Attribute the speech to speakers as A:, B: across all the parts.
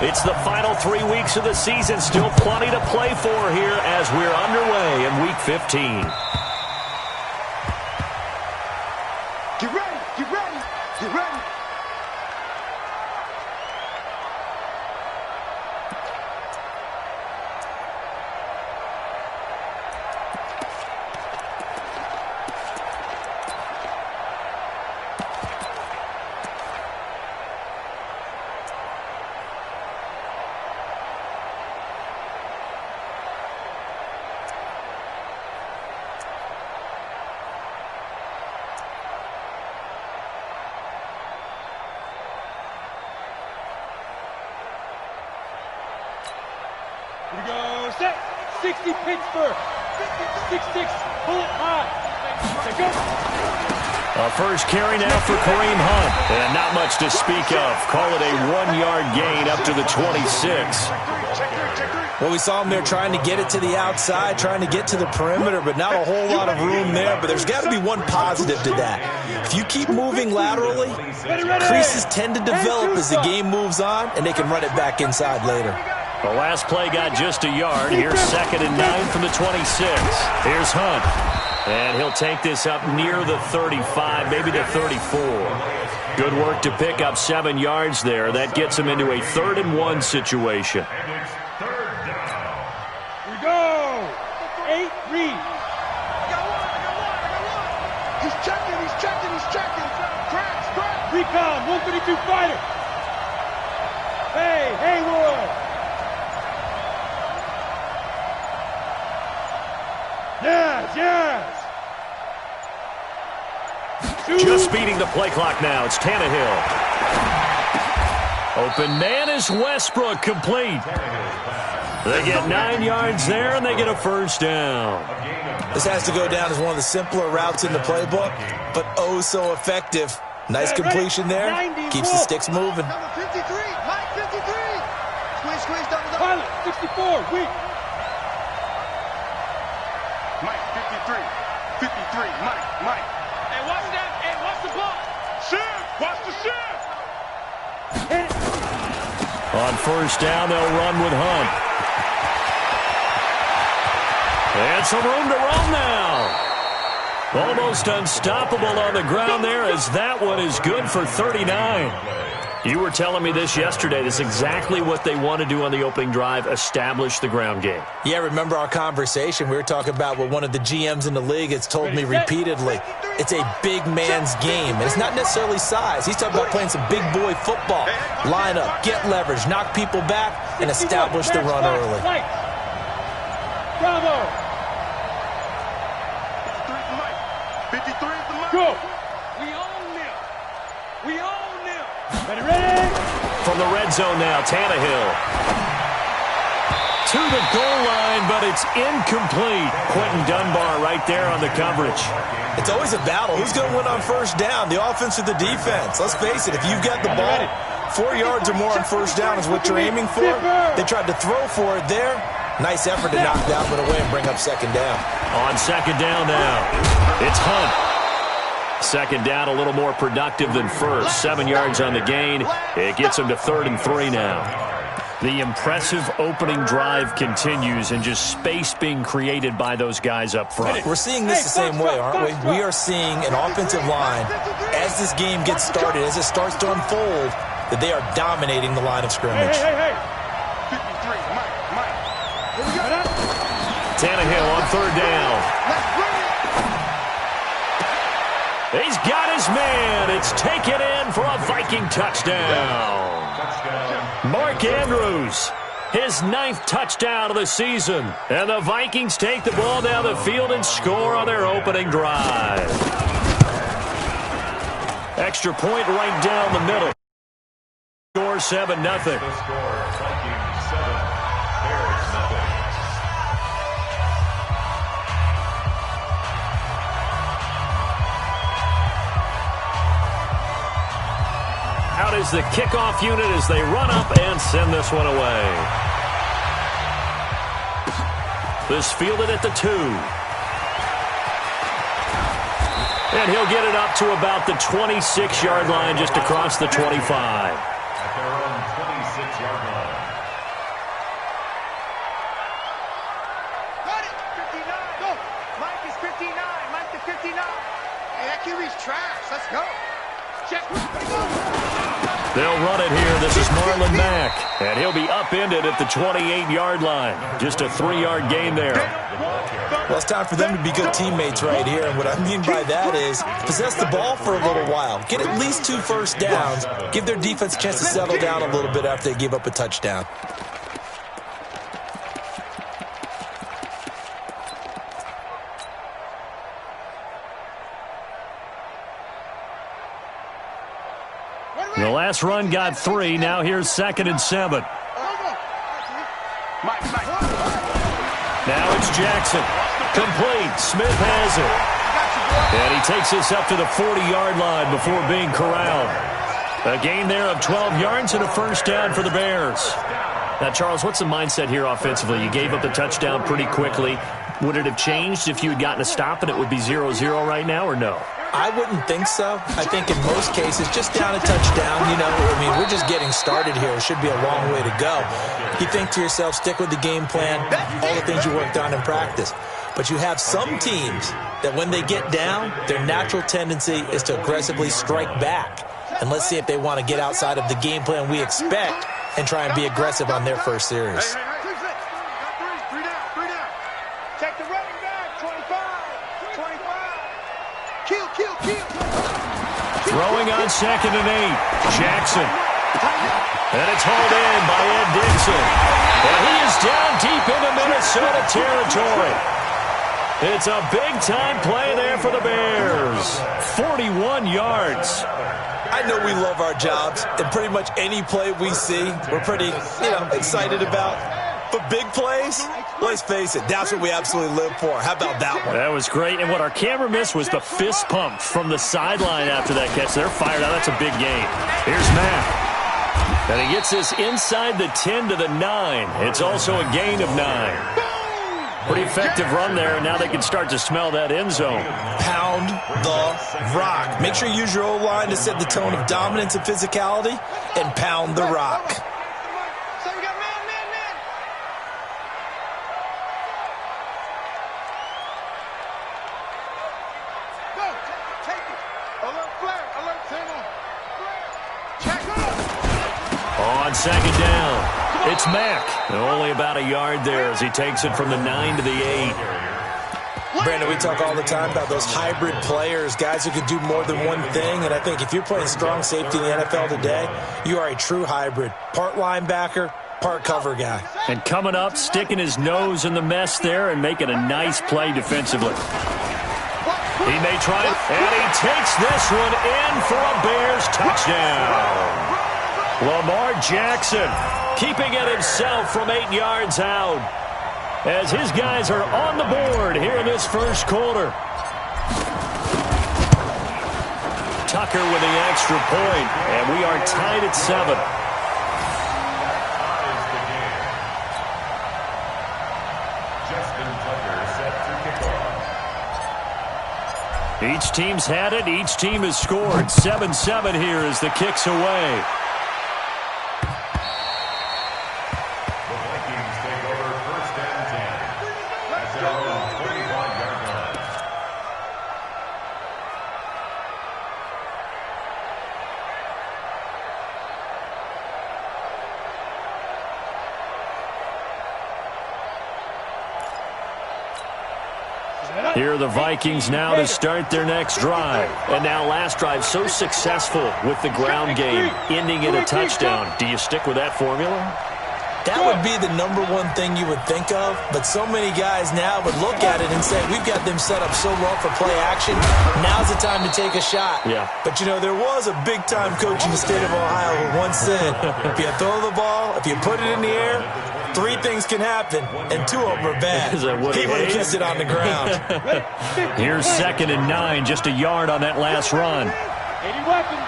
A: It's the final 3 weeks of the season. Still plenty to play for here as we're underway in Week 15.
B: Get ready, get ready, get ready.
C: Here we go, set, 60 Pittsburgh, 6-6, pull it high, set, go.
A: A first carry now for Kareem Hunt, and not much to speak of. Call it a 1-yard gain up to the 26.
D: Well, we saw him there trying to get it to the outside, trying to get to the perimeter, but not a whole lot of room there. But there's got to be one positive to that. If you keep moving laterally, creases tend to develop as the game moves on, and they can run it back inside later.
A: The last play got just a yard. Here's 2nd and 9 from the 26. Here's Hunt. And he'll take this up near the 35, maybe the 34. Good work to pick up 7 yards there. That gets him into a 3rd and 1 situation.
C: Here we go, 8, read.
B: He's checking, he's checking, he's checking. Cracks.
C: Recon, 132 fighter. Hey, Haywood. Yes.
A: Just beating the play clock now. It's Tannehill. Open man is Westbrook, complete. They get 9 yards there, and they get a first down.
D: This has to go down as one of the simpler routes in the playbook, but oh so effective. Nice completion there. Keeps the sticks moving.
B: Number 53, Mike 53. Squeeze, double.
C: Pilot, 64, weak.
B: Mike 53, Mike.
C: Hey, watch that. Hey, watch the ball.
B: Shift, watch the shift.
A: On first down, they'll run with Hunt. And some room to run now. Almost unstoppable on the ground there as that one is good for 39. You were telling me this yesterday. This is exactly what they want to do on the opening drive, establish the ground game.
D: Yeah, remember our conversation? We were talking about what one of the GMs in the league has told me repeatedly. It's a big man's game, and it's not necessarily size. He's talking about playing some big boy football. Line up, get leverage, knock people back, and establish the run early.
C: Bravo.
B: 53 is the Mike.
C: Go. We own them. Ready?
A: From the red zone now, Tannehill. To the goal line, but it's incomplete. Quentin Dunbar right there on the coverage.
D: It's always a battle. Who's going to win on first down, the offense or the defense? Let's face it, if you've got the ball, 4 yards or more on first down is what you're aiming for. They tried to throw for it there. Nice effort to knock that one away and bring up 2nd down.
A: On 2nd down now, it's Hunt. 2nd down, a little more productive than first. 7 yards on the gain. It gets him to 3rd and 3 now. The impressive opening drive continues and just space being created by those guys up front.
D: We're seeing this the same way, aren't we? We are seeing an offensive line, as this game gets started, as it starts to unfold, that they are dominating the line of scrimmage.
C: Hey.
B: 53, Mike.
A: Tannehill on 3rd down. He's got his man. It's taken in for a Viking touchdown. Mark Andrews, his 9th touchdown of the season. And the Vikings take the ball down the field and score on their opening drive. Extra point right down the middle. Score 7-0. Out is the kickoff unit as they run up and send this one away. This fielded at the 2. And he'll get it up to about the 26-yard line, just across the 25.
E: At their own 26-yard line.
B: that QB's trash. Let's go. Check.
A: They'll run it here. This is Marlon Mack, and he'll be upended at the 28-yard line. Just a 3-yard gain there.
D: Well, it's time for them to be good teammates right here, and what I mean by that is possess the ball for a little while. Get at least 2 first downs. Give their defense a chance to settle down a little bit after they give up a touchdown.
A: The last run got 3. Now here's 2nd and 7. Now it's Jackson. Complete. Smith has it. And he takes this up to the 40-yard line before being corralled. A gain there of 12 yards and a first down for the Bears. Now, Charles, what's the mindset here offensively? You gave up the touchdown pretty quickly. Would it have changed if you had gotten a stop and it would be 0-0 right now, or no?
D: I wouldn't think so. I think in most cases, just down a touchdown, we're just getting started here. It should be a long way to go. You think to yourself, stick with the game plan, all the things you worked on in practice. But you have some teams that when they get down, their natural tendency is to aggressively strike back. And let's see if they want to get outside of the game plan we expect and try and be aggressive on their first series.
B: Check the running back. 25. 25. Kill.
A: Throwing on 2nd and 8. Jackson. And it's hauled in by Ed Dixon. And he is down deep into Minnesota territory. It's a big-time play there for the Bears. 41 yards.
D: I know we love our jobs, and pretty much any play we see, we're pretty, excited about. But big plays, let's face it, that's what we absolutely live for. How about that one?
A: That was great, and what our camera missed was the fist pump from the sideline after that catch. They're fired out. That's a big gain. Here's Mack. And he gets this inside the 10 to the 9. It's also a gain of 9. Pretty effective run there, and now they can start to smell that end zone.
D: Pound the rock. Make sure you use your O-line to set the tone of dominance and physicality, and pound the rock.
B: So we got man. Go. Take it. Alert flare. Alert center. Check up.
A: On 2nd down. It's Mack. Only about a yard there as he takes it from the 9 to the 8.
D: Brandon, we talk all the time about those hybrid players, guys who can do more than one thing, and I think if you're playing strong safety in the NFL today, you are a true hybrid. Part linebacker, part cover guy.
A: And coming up, sticking his nose in the mess there and making a nice play defensively. He may try it, and he takes this one in for a Bears touchdown. Lamar Jackson keeping it himself from 8 yards out as his guys are on the board here in this first quarter. Tucker with the extra point, and we are tied at 7. Each team's had it. Each team has scored. 7-7 here as the kick's away. Here are the Vikings now to start their next drive. And now last drive so successful with the ground game, ending in a touchdown. Do you stick with that formula?
D: That would be the number one thing you would think of, but so many guys now would look at it and say, we've got them set up so well for play action, now's the time to take a shot.
A: Yeah.
D: But, there was a big-time coach in the state of Ohio who once said, if you throw the ball, if you put it in the air, 3 things can happen, and 2 of them are bad. He would have kissed it on the ground.
A: Here's 2nd and 9, just a yard on that last run.
C: 80 weapons.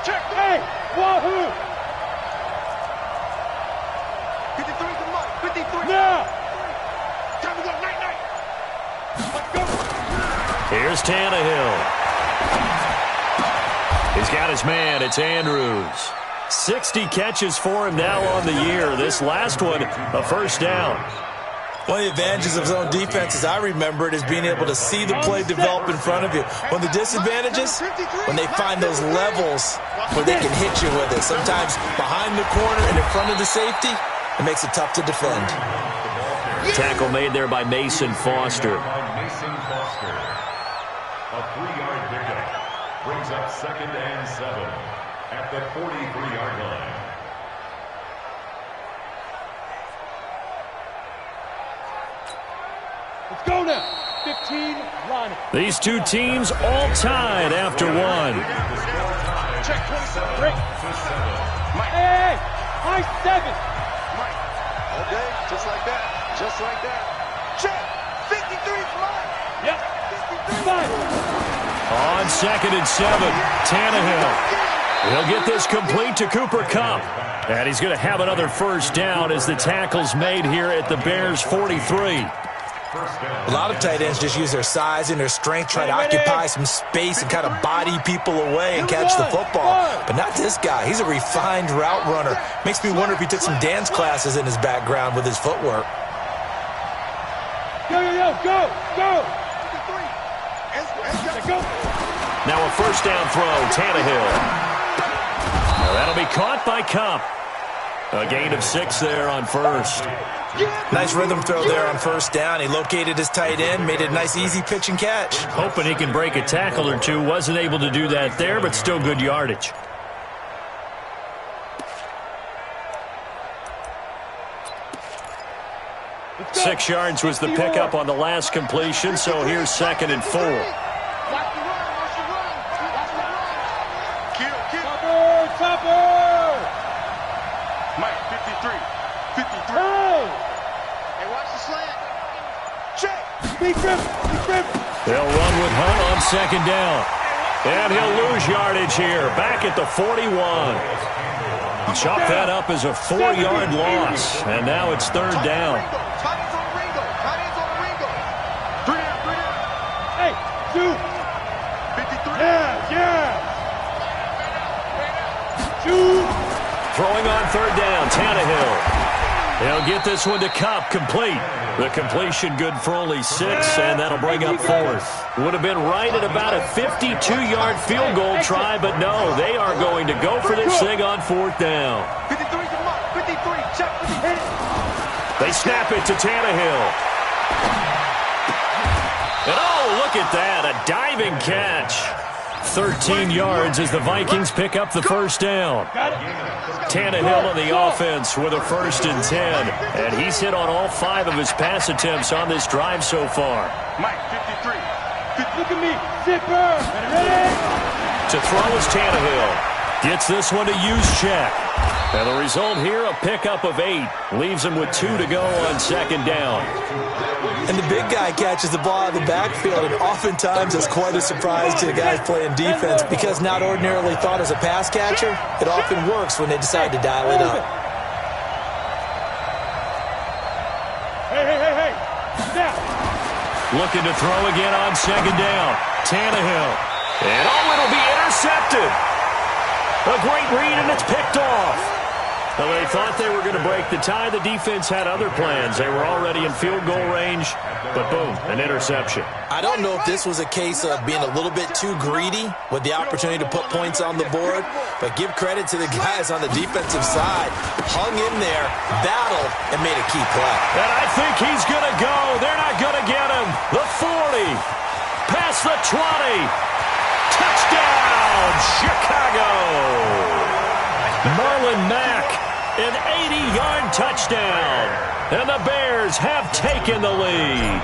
C: Check. Hey, wahoo.
B: 53's the mark. 53.
C: Now.
B: Time to go. Night. Let's go.
A: Here's Tannehill. He's got his man. It's Andrews. 60 catches for him now on the year. This last one, a first down.
D: One of the advantages of zone defense, as I remember it, is being able to see the play develop in front of you. One of the disadvantages, when they find those levels where they can hit you with it. Sometimes behind the corner and in front of the safety, it makes it tough to defend.
A: Tackle made there by Mason Foster.
E: A 3-yard pickup brings up 2nd and 7 at the 43-yard line.
C: Let's go now. 15, line.
A: These two teams all tied after one.
C: Check 27. Break. Hey, high 7.
B: Mike. Okay, just like that. Just like that. Check. 53 fly.
C: Yep. 5.
A: On 2nd and 7, Tannehill. He'll get this complete to Cooper Kupp. And he's going to have another first down as the tackle's made here at the Bears' 43.
D: A lot of tight ends just use their size and their strength, try to occupy some space and kind of body people away and catch the football. But not this guy. He's a refined route runner. Makes me wonder if he took some dance classes in his background with his footwork.
C: Go, go, go, go, go.
A: Now a first down throw, Tannehill. Now that'll be caught by Kupp. A gain of 6 there on first.
D: Nice rhythm throw there on first down. He located his tight end, made it a nice easy pitch and catch.
A: Hoping he can break a tackle or two. Wasn't able to do that there, but still good yardage.
C: Go.
A: 6 yards was the pickup on the last completion, so here's 2nd and 4.
C: Topper!
B: Mike, 53. 53.
C: Hey!
B: Hey, watch the slant. Check.
C: Big rip.
A: They'll run with Hunt on 2nd down. And he'll lose yardage here, back at the 41. Chop that up as a 4-yard loss, and now it's 3rd down.
B: Tight ends on Ringo. Tight ends on Ringo. 3 down.
C: Hey, 2.
B: 53.
C: Yeah. 2.
A: Throwing on 3rd down, Tannehill. He'll get this one to Kupp, complete. The completion good for only 6, and that'll bring up 4th. Would have been right at about a 52-yard field goal try, but no, they are going to go for this thing on 4th down.
B: 53 to Mike. 53. Check. Hit it.
A: They snap it to Tannehill. And oh, look at that, a diving catch. 13 yards as the Vikings pick up the first down. Tannehill on the offense with a 1st and 10. And he's hit on all 5 of his pass attempts on this drive so far.
B: Mike, 53.
C: Look at me. Zipper. Ready?
A: To throw is Tannehill. Gets this one to Juszczyk. And the result here, a pickup of 8. Leaves him with 2 to go on 2nd down.
D: And the big guy catches the ball out of the backfield, and oftentimes it's quite a surprise to the guys playing defense because not ordinarily thought as a pass catcher, it often works when they decide to dial it up.
C: Hey. Now.
A: Looking to throw again on 2nd down. Tannehill. And oh, it'll be intercepted. A great read, and it's picked off. Well, they thought they were going to break the tie. The defense had other plans. They were already in field goal range, but boom, an interception.
D: I don't know if this was a case of being a little bit too greedy with the opportunity to put points on the board, but give credit to the guys on the defensive side. Hung in there, battled, and made a key play.
A: And I think he's going to go. They're not going to get him. The 40, past the 20. Touchdown, Chicago. Marlon Mack, an 80-yard touchdown. And the Bears have taken the lead.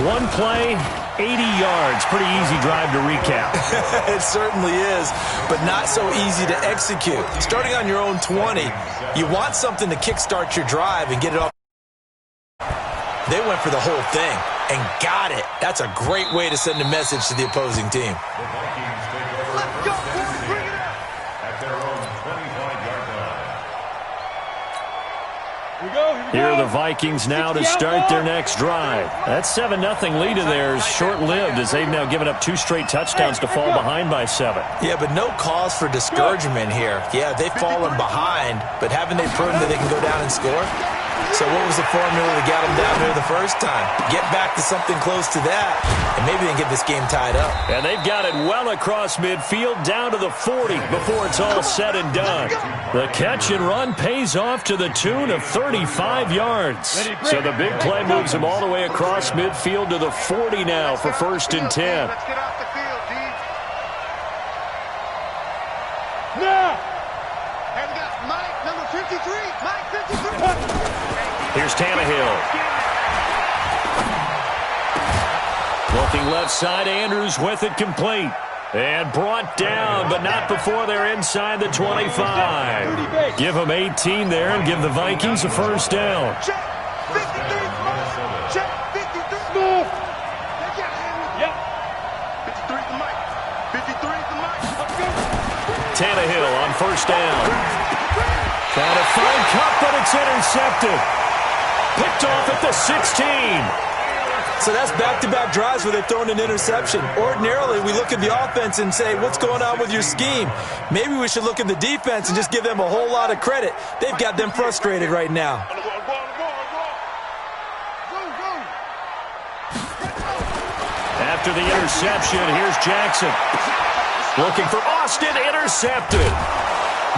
A: One play, 80 yards. Pretty easy drive to recap.
D: It certainly is, but not so easy to execute. Starting on your own 20, you want something to kickstart your drive and get it off. They went for the whole thing and got it. That's a great way to send a message to the opposing team.
A: Here are the Vikings now to start their next drive. That 7-0 lead of theirs short-lived as they've now given up 2 straight touchdowns to fall behind by 7.
D: Yeah, but no cause for discouragement here. Yeah, they've fallen behind, but haven't they proven that they can go down and score? So what was the formula that got them down there the first time? Get back to something close to that, and maybe they can get this game tied up.
A: And they've got it well across midfield down to the 40 before it's all said and done. The catch and run pays off to the tune of 35 yards. So the big play moves them all the way across midfield to the 40 now for 1st and 10.
B: Let's get off the field, D.
C: Now!
B: And we got Mike, number 53. Mike, 53.
A: Here's Tannehill. Looking left side, Andrews with it complete. And brought down, but not before they're inside the 25. Give them 18 there and give the Vikings a 1st down.
B: Check. 53. Check. 53.
C: Smooth.
B: Yep. 53 to Mike. 53 to Mike.
A: Tannehill on 1st down. Trying to find Cup, but it's intercepted. Picked off at the 16.
D: So that's back-to-back drives where they've thrown an interception. Ordinarily, we look at the offense and say, what's going on with your scheme? Maybe we should look at the defense and just give them a whole lot of credit. They've got them frustrated right now.
A: After the interception, here's Jackson. Looking for Austin, intercepted.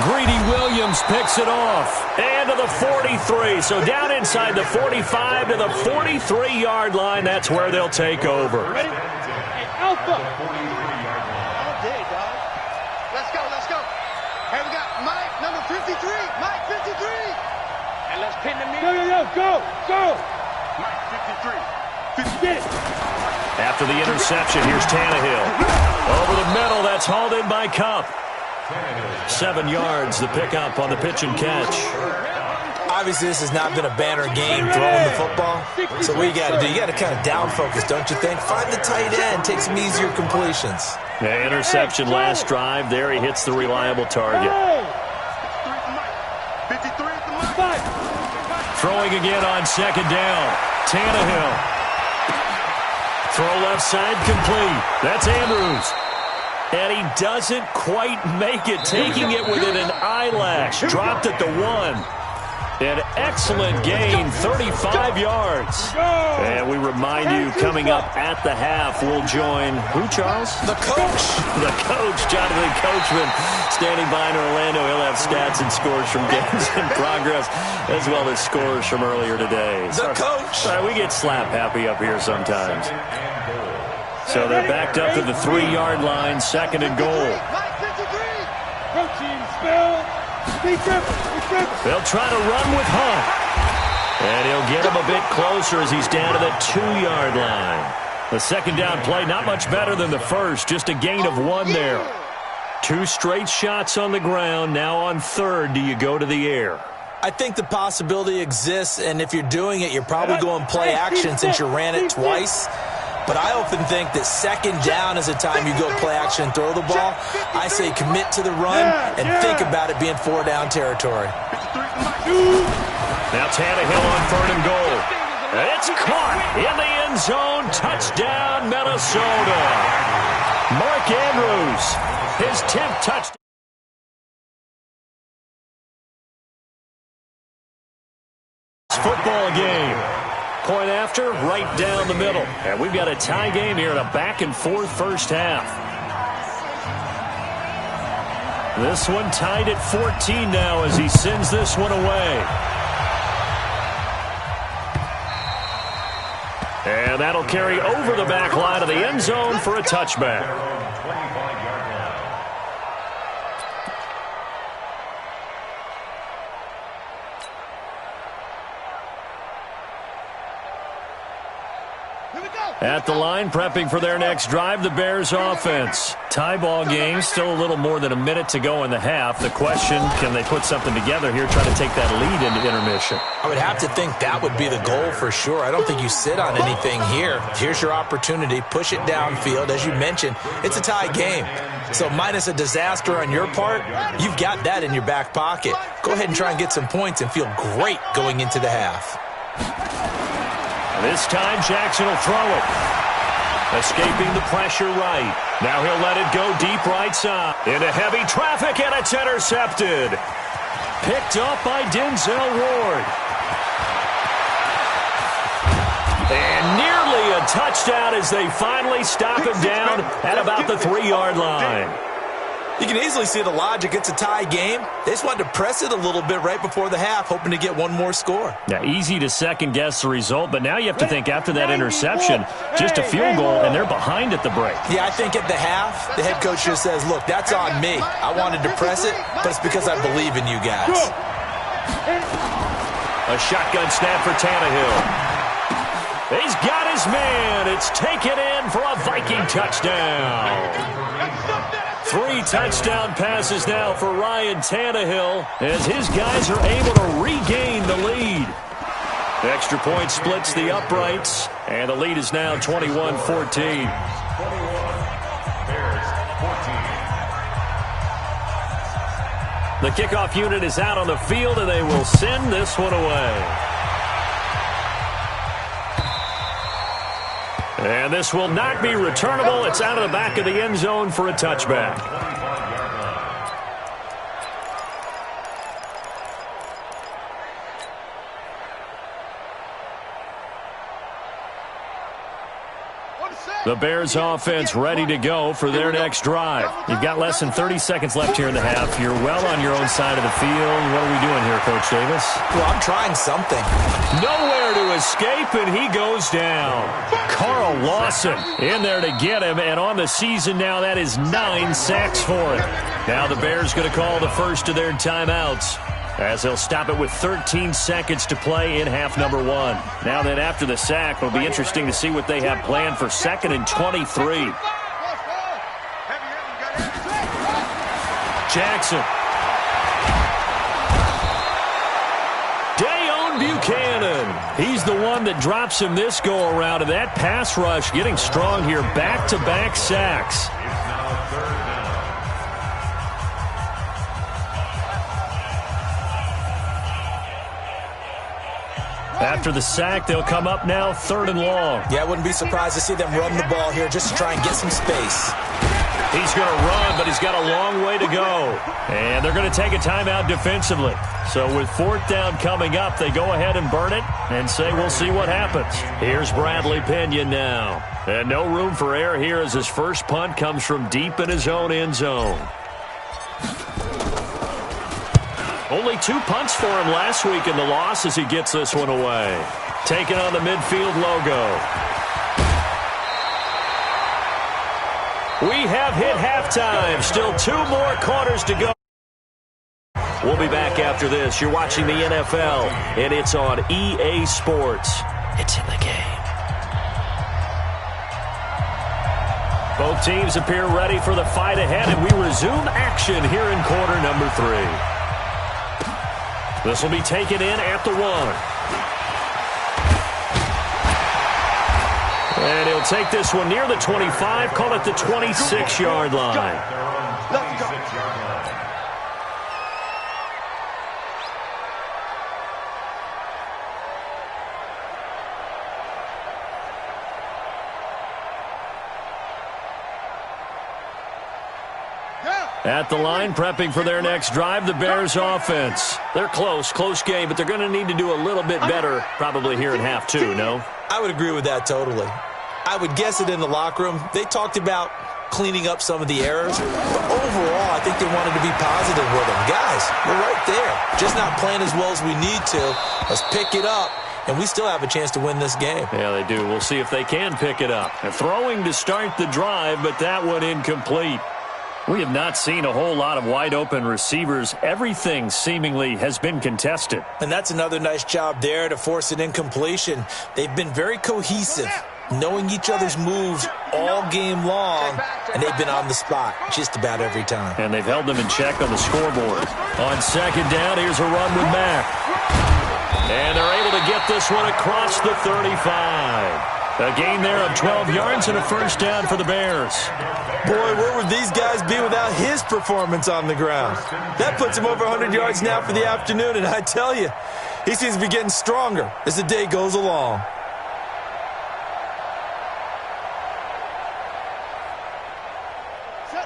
A: Greedy Williams picks it off. And to the 43. So down inside the 45 to the 43-yard line. That's where they'll take over.
C: Ready? Hey, Alpha.
B: All day, dog. Let's go, let's go. Hey, we got Mike, number 53. Mike, 53. And let's pin them in.
C: Go.
B: Mike, 53.
C: Get it.
A: After the interception, here's Tannehill. Over the middle, that's hauled in by Cup. 7 yards, the pickup on the pitch and catch.
D: Obviously, this has not been a banner game throwing the football. So what you got to do, you got to kind of down focus, don't you think? Find the tight end, take some easier completions.
A: The interception last drive. There he hits the reliable target.
B: 53 to Mike.
A: Throwing again on 2nd down. Tannehill. Throw left side complete. That's Andrews. And he doesn't quite make it, taking it within an eyelash. Dropped at the 1. An excellent gain, 35 yards. And we remind you, coming up at the half, we'll join, who, Charles?
D: The coach.
A: The coach, Jonathan Coachman, standing by in Orlando. He'll have stats and scores from games in progress, as well as scores from earlier today.
D: The coach.
A: Sorry, we get slap happy up here sometimes. So they're backed up to the 3-yard line, 2nd and goal.
B: Mike, 53.
C: Protein spill. Be careful.
A: They'll try to run with Hunt. And he'll get him a bit closer as he's down to the 2-yard line. The 2nd down play, not much better than the first, just a gain of 1 there. 2 straight shots on the ground. Now on 3rd, do you go to the air?
D: I think the possibility exists, and if you're doing it, you're probably going play action since you ran it twice. But I often think that 2nd down is a time you go play action and throw the ball. I say commit to the run and think about it being 4-down territory.
A: Now Tannehill on 3rd and goal. It's caught in the end zone. Touchdown, Minnesota. Mark Andrews, his 10th touchdown. Football game. Point after, right down the middle. And we've got a tie game here in a back-and-forth first half. This one tied at 14 now as he sends this one away. And that'll carry over the back line of the end zone for a touchback. At the line, prepping for their next drive, the Bears offense. Tie ball game, still a little more than a minute to go in the half. The question, can they put something together here, try to take that lead into intermission?
D: I would have to think that would be the goal for sure. I don't think you sit on anything here. Here's your opportunity. Push it downfield. As you mentioned, it's a tie game. So minus a disaster on your part, you've got that in your back pocket. Go ahead and try and get some points and feel great going into the half.
A: This time, Jackson will throw it. Escaping the pressure right. Now he'll let it go deep right side. Into heavy traffic, and it's intercepted. Picked up by Denzel Ward. And nearly a touchdown as they finally stop him down at about the 3-yard line.
D: You can easily see the logic. It's a tie game. They just wanted to press it a little bit right before the half, hoping to get one more score.
A: Now, easy to second-guess the result, but now you have to think after that interception, just a field goal, and they're behind at the break.
D: Yeah, I think at the half, the head coach just says, look, that's on me. I wanted to press it, but it's because I believe in you guys.
A: A shotgun snap for Tannehill. He's got his man. It's taken in for a Viking touchdown. 3 touchdown passes now for Ryan Tannehill as his guys are able to regain the lead. The extra point splits the uprights, and the lead is now 21-14. The kickoff unit is out on the field, and they will send this one away. And this will not be returnable. It's out of the back of the end zone for a touchback. The Bears offense ready to go for their next drive. You've got less than 30 seconds left here in the half. You're well on your own side of the field. What are we doing here, Coach Davis?
D: Well, I'm trying something.
A: Nowhere to escape, and he goes down. Carl Lawson in there to get him, and on the season now, that is 9 sacks for him. Now the Bears going to call the first of their timeouts, as they'll stop it with 13 seconds to play in half number 1. Now then, after the sack, it'll be interesting to see what they have planned for 2nd and 23. Jackson. Dayon Buchanan. He's the one that drops him this go-around, and that pass rush getting strong here. Back-to-back sacks. After the sack, they'll come up now 3rd and long.
D: Yeah, I wouldn't be surprised to see them run the ball here just to try and get some space.
A: He's going to run, but he's got a long way to go. And they're going to take a timeout defensively. So with 4th down coming up, they go ahead and burn it and say we'll see what happens. Here's Bradley Pinion now. And no room for error here as his first punt comes from deep in his own end zone. Only 2 punts for him last week in the loss as he gets this one away. Taking on the midfield logo. We have hit halftime. Still 2 more quarters to go. We'll be back after this. You're watching the NFL, and it's on EA Sports. It's in the game. Both teams appear ready for the fight ahead, and we resume action here in quarter number 3. This will be taken in at the 1. And he'll take this one near the 25, call it the 26-yard line.
B: Let's go.
A: At the line, prepping for their next drive, the Bears offense. They're close game, but they're going to need to do a little bit better probably here in half 2, no?
D: I would agree with that totally. I would guess it in the locker room. They talked about cleaning up some of the errors, but overall, I think they wanted to be positive with them. Guys, we're right there. Just not playing as well as we need to. Let's pick it up, and we still have a chance to win this game.
A: Yeah, they do. We'll see if they can pick it up. They're throwing to start the drive, but that one incomplete. We have not seen a whole lot of wide-open receivers. Everything seemingly has been contested.
D: And that's another nice job there to force an incompletion. They've been very cohesive, knowing each other's moves all game long, and they've been on the spot just about every time.
A: And they've held them in check on the scoreboard. On 2nd down, here's a run with Mack. And they're able to get this one across the 35. A gain there of 12 yards and a first down for the Bears.
D: Boy, where would these guys be without his performance on the ground? That puts him over 100 yards now for the afternoon, and I tell you, he seems to be getting stronger as the day goes along.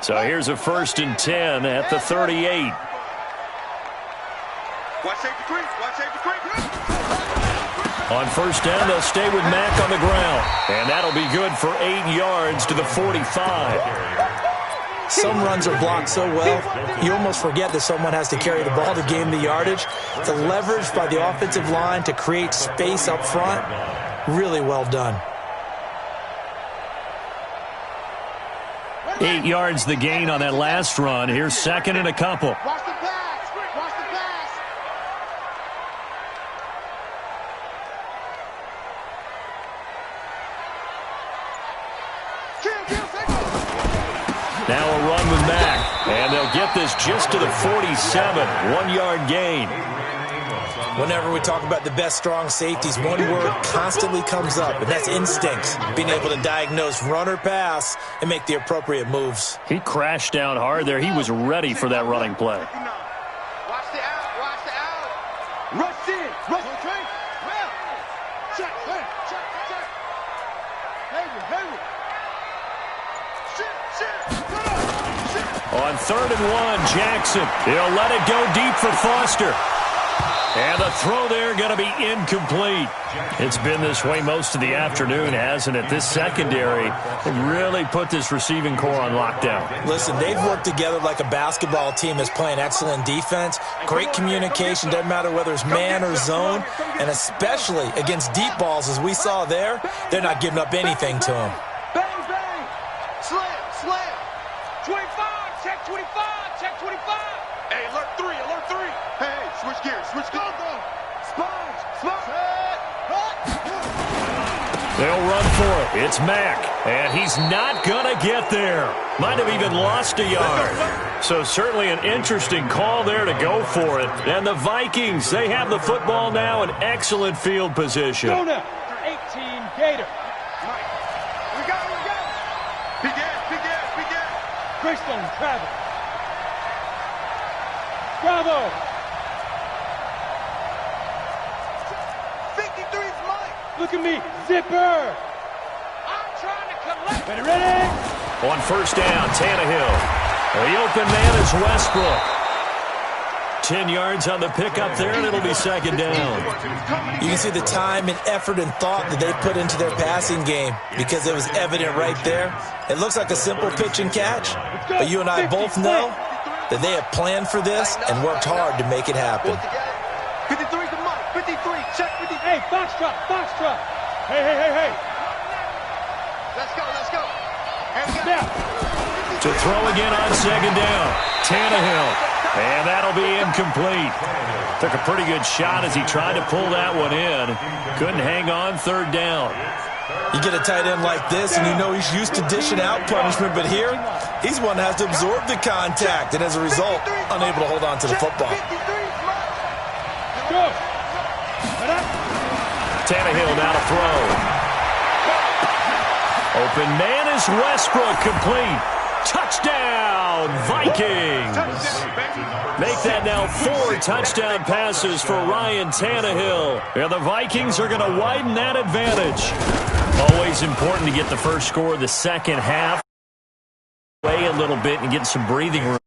A: So here's a 1st and 10 at the 38.
B: Watch safety quick. Watch safety quick.
A: On first down, they'll stay with Mack on the ground. And that'll be good for 8 yards to the 45.
D: Some runs are blocked so well, you almost forget that someone has to carry the ball to gain the yardage. The leverage by the offensive line to create space up front, really well done.
A: 8 yards the gain on that last run. Here's second and a couple.
B: Watch the pass. Watch the pass.
A: Now a run with Mack. And they'll get this just to the 47. 1-yard gain.
D: Whenever we talk about the best strong safeties, one word constantly comes up, and that's instincts. Being able to diagnose run or pass and make the appropriate moves.
A: He crashed down hard there. He was ready for that running play.
B: Watch the out. Watch the out.
C: Rush in. Rush.
B: Train. Well. Check. Check. Hey. Shit.
A: On 3rd and 1, Jackson. He'll let it go deep for Foster. And the throw there going to be incomplete. It's been this way most of the afternoon, hasn't it? This secondary really put this receiving core on lockdown.
D: Listen, they've worked together like a basketball team that's playing excellent defense. Great communication, doesn't matter whether it's man or zone. And especially against deep balls, as we saw there, they're not giving up anything to them.
C: Bang, bang.
B: Slam.
C: 25. Check 25. Check 25.
B: Hey, alert 3. Hey, switch gears. Sponge.
A: They'll run for it. It's Mack, and he's not going to get there. Might have even lost a yard. So certainly an interesting call there to go for it. And the Vikings, they have the football now in excellent field position.
C: Go now. 18 Gator.
B: We got it. Begin.
C: Greystone travel. Bravo.
B: 53's Mike.
C: Look at me. Zipper.
B: I'm trying to collect.
C: Ready?
A: On first down, Tannehill. The open man is Westbrook. 10 yards on the pickup there, and it'll be second down.
D: You can see the time and effort and thought that they put into their passing game because it was evident right there. It looks like a simple pitch and catch, but you and I both know that they have planned for this and worked hard to make it happen.
B: 53's the Mike. 53. Check 53.
C: Hey, foxtrot. Hey.
B: Let's go.
C: Snap.
A: To throw again on second down. Tannehill. And that'll be incomplete. Took a pretty good shot as he tried to pull that one in. Couldn't hang on 3rd down.
D: You get a tight end like this, and you know he's used to dishing out punishment, but here, he's one that has to absorb the contact, and as a result, unable to hold on to the football.
C: Go.
A: Tannehill now to throw. Open man is Westbrook, complete. Touchdown, Vikings. Make that now 4 touchdown passes for Ryan Tannehill. And the Vikings are going to widen that advantage. Always important to get the first score of the second half. Away a little bit and get some breathing room.